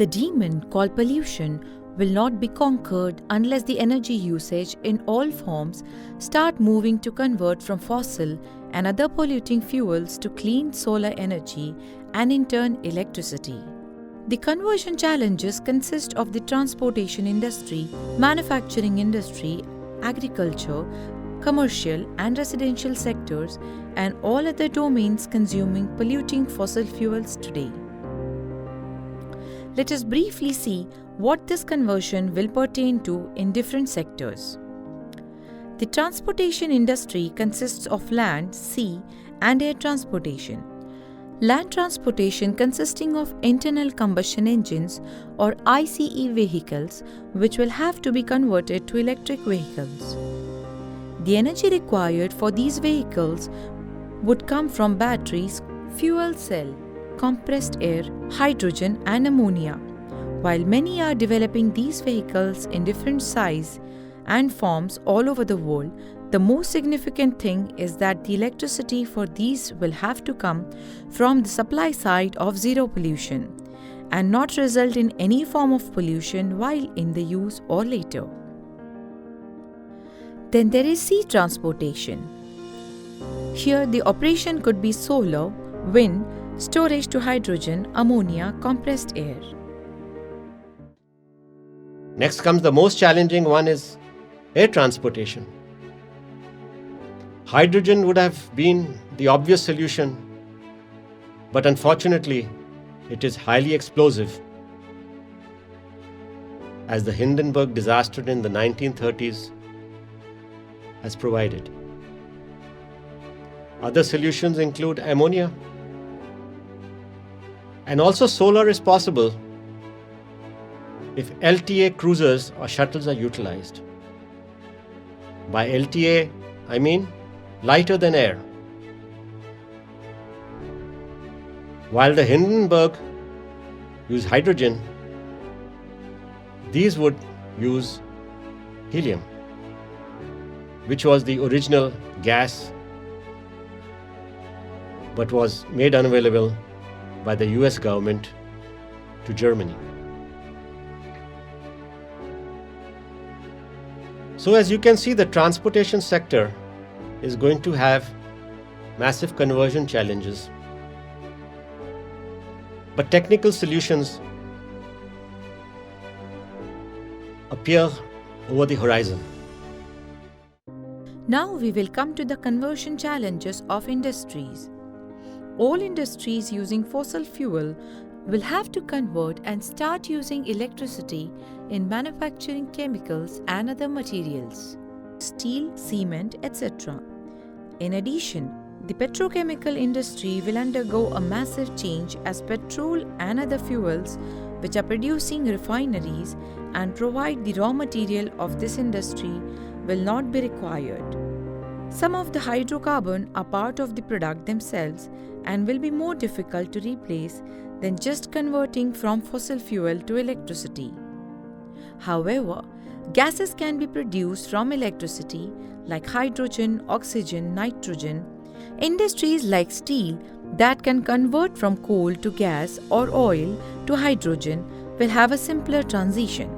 The demon called pollution will not be conquered unless the energy usage in all forms start moving to convert from fossil and other polluting fuels to clean solar energy and in turn electricity. The conversion challenges consist of the transportation industry, manufacturing industry, agriculture, commercial and residential sectors, and all other domains consuming polluting fossil fuels today. Let us briefly see what this conversion will pertain to in different sectors. The transportation industry consists of land, sea, and air transportation. Land transportation consisting of internal combustion engines or ICE vehicles, which will have to be converted to electric vehicles. The energy required for these vehicles would come from batteries, fuel cell, compressed air, hydrogen and ammonia. While many are developing these vehicles in different size and forms all over the world, the most significant thing is that the electricity for these will have to come from the supply side of zero pollution and not result in any form of pollution while in the use or later. Then there is sea transportation. Here the operation could be solar, wind, storage to hydrogen, ammonia, compressed air. Next comes the most challenging one is air transportation. Hydrogen would have been the obvious solution, but unfortunately, it is highly explosive. As the Hindenburg disaster in the 1930s has provided. Other solutions include ammonia. And also solar is possible if LTA cruisers or shuttles are utilized. By LTA, I mean lighter than air. While the Hindenburg used hydrogen, these would use helium, which was the original gas but was made unavailable by the US government to Germany. So as you can see, the transportation sector is going to have massive conversion challenges. But technical solutions appear over the horizon. Now we will come to the conversion challenges of industries. All industries using fossil fuel will have to convert and start using electricity in manufacturing chemicals and other materials, steel, cement, etc. In addition, the petrochemical industry will undergo a massive change as petrol and other fuels which are producing refineries and provide the raw material of this industry will not be required. Some of the hydrocarbon are part of the product themselves and will be more difficult to replace than just converting from fossil fuel to electricity. However, gases can be produced from electricity like hydrogen, oxygen, nitrogen. Industries like steel that can convert from coal to gas or oil to hydrogen will have a simpler transition.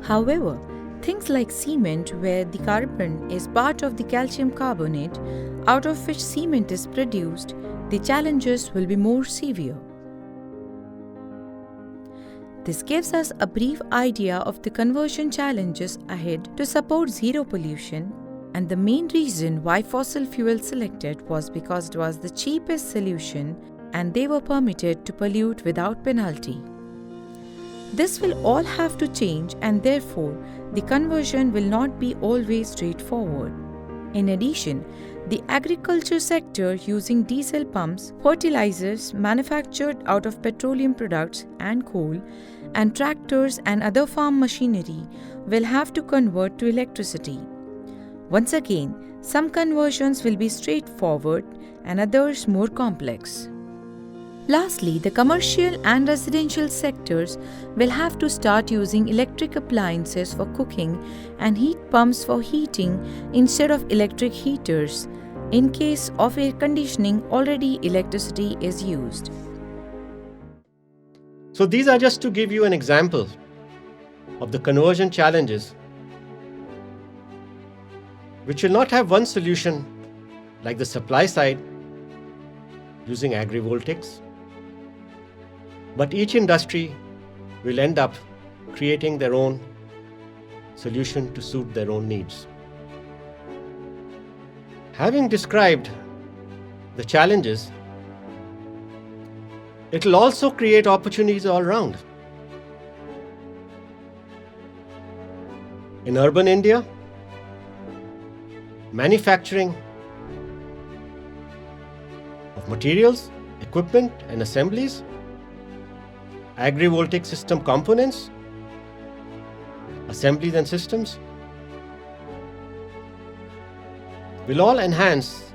However, things like cement, where the carbon is part of the calcium carbonate out of which cement is produced, the challenges will be more severe. This gives us a brief idea of the conversion challenges ahead to support zero pollution, and the main reason why fossil fuel selected was because it was the cheapest solution and they were permitted to pollute without penalty. This will all have to change, and therefore the conversion will not be always straightforward. In addition, the agriculture sector using diesel pumps, fertilizers manufactured out of petroleum products and coal, and tractors and other farm machinery will have to convert to electricity. Once again, some conversions will be straightforward and others more complex. Lastly, the commercial and residential sectors will have to start using electric appliances for cooking and heat pumps for heating instead of electric heaters. In case of air conditioning, already electricity is used. So these are just to give you an example of the conversion challenges, which will not have one solution like the supply side using agrivoltaics, but each industry will end up creating their own solution to suit their own needs. Having described the challenges, it will also create opportunities all around. In urban India, manufacturing of materials, equipment and assemblies, agrivoltaic system components, assemblies and systems will all enhance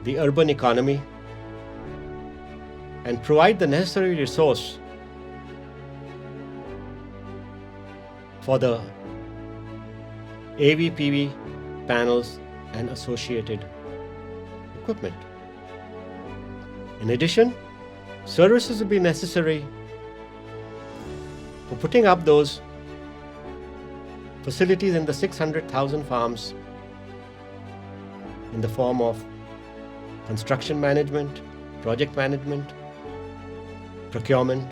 the urban economy and provide the necessary resource for the AV/PV panels and associated equipment. In addition, services will be necessary for putting up those facilities in the 600,000 farms in the form of construction management, project management, procurement,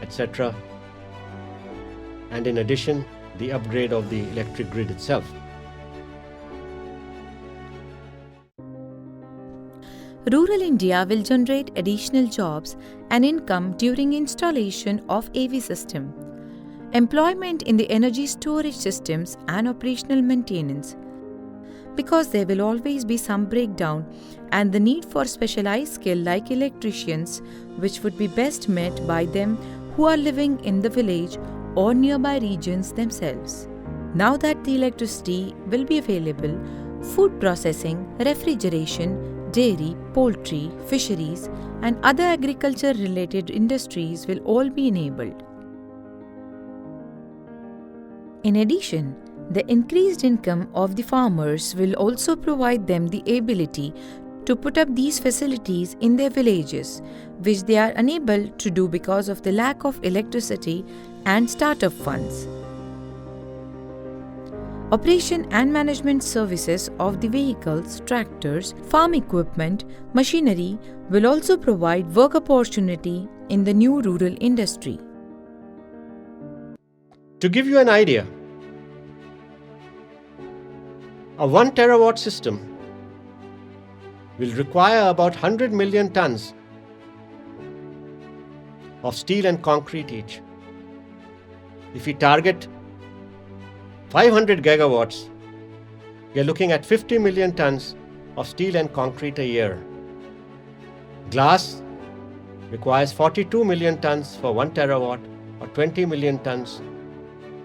etc. And in addition, the upgrade of the electric grid itself. Rural India will generate additional jobs and income during installation of AV system, employment in the energy storage systems and operational maintenance, because there will always be some breakdown and the need for specialized skill like electricians, which would be best met by them who are living in the village or nearby regions themselves. Now that the electricity will be available, food processing, refrigeration, dairy, poultry, fisheries, and other agriculture-related industries will all be enabled. In addition, the increased income of the farmers will also provide them the ability to put up these facilities in their villages, which they are unable to do because of the lack of electricity and startup funds. Operation and management services of the vehicles, tractors, farm equipment, machinery will also provide work opportunity in the new rural industry. To give you an idea, a 1 terawatt system will require about 100 million tons of steel and concrete each. If we target 500 gigawatts, we are looking at 50 million tons of steel and concrete a year. Glass requires 42 million tons for 1 terawatt or 20 million tons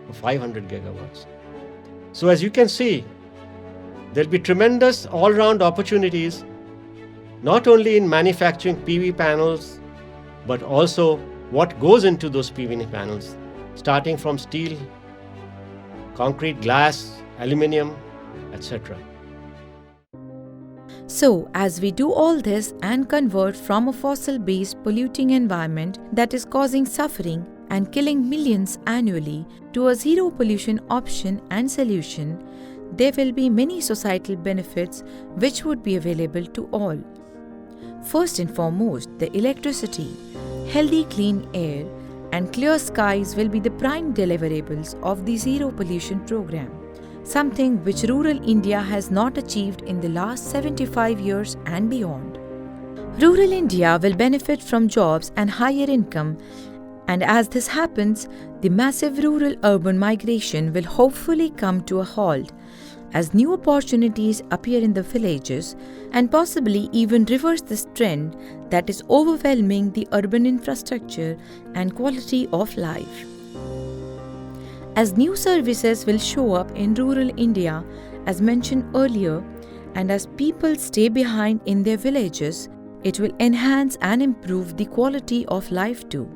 for 500 gigawatts. So as you can see, there will be tremendous all-round opportunities, not only in manufacturing PV panels, but also what goes into those PV panels, starting from steel, concrete, glass, aluminium, etc. So, as we do all this and convert from a fossil-based polluting environment that is causing suffering and killing millions annually to a zero pollution option and solution, there will be many societal benefits which would be available to all. First and foremost, the electricity, healthy clean air, and clear skies will be the prime deliverables of the Zero Pollution Program, something which rural India has not achieved in the last 75 years and beyond. Rural India will benefit from jobs and higher income, and as this happens, the massive rural-urban migration will hopefully come to a halt, as new opportunities appear in the villages and possibly even reverse this trend that is overwhelming the urban infrastructure and quality of life. As new services will show up in rural India, as mentioned earlier, and as people stay behind in their villages, it will enhance and improve the quality of life too.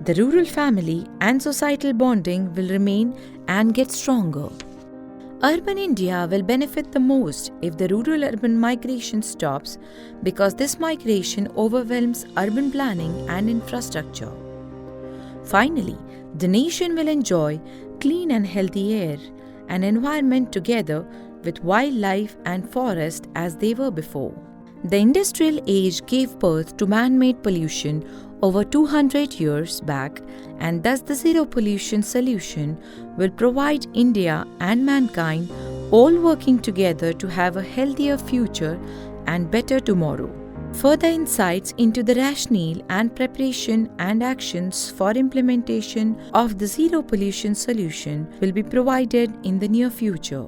The rural family and societal bonding will remain and get stronger. Urban India will benefit the most if the rural-urban migration stops because this migration overwhelms urban planning and infrastructure. Finally, the nation will enjoy clean and healthy air and environment together with wildlife and forest as they were before. The industrial age gave birth to man-made pollution over 200 years back, and thus the zero pollution solution will provide India and mankind all working together to have a healthier future and better tomorrow. Further insights into the rationale and preparation and actions for implementation of the zero pollution solution will be provided in the near future.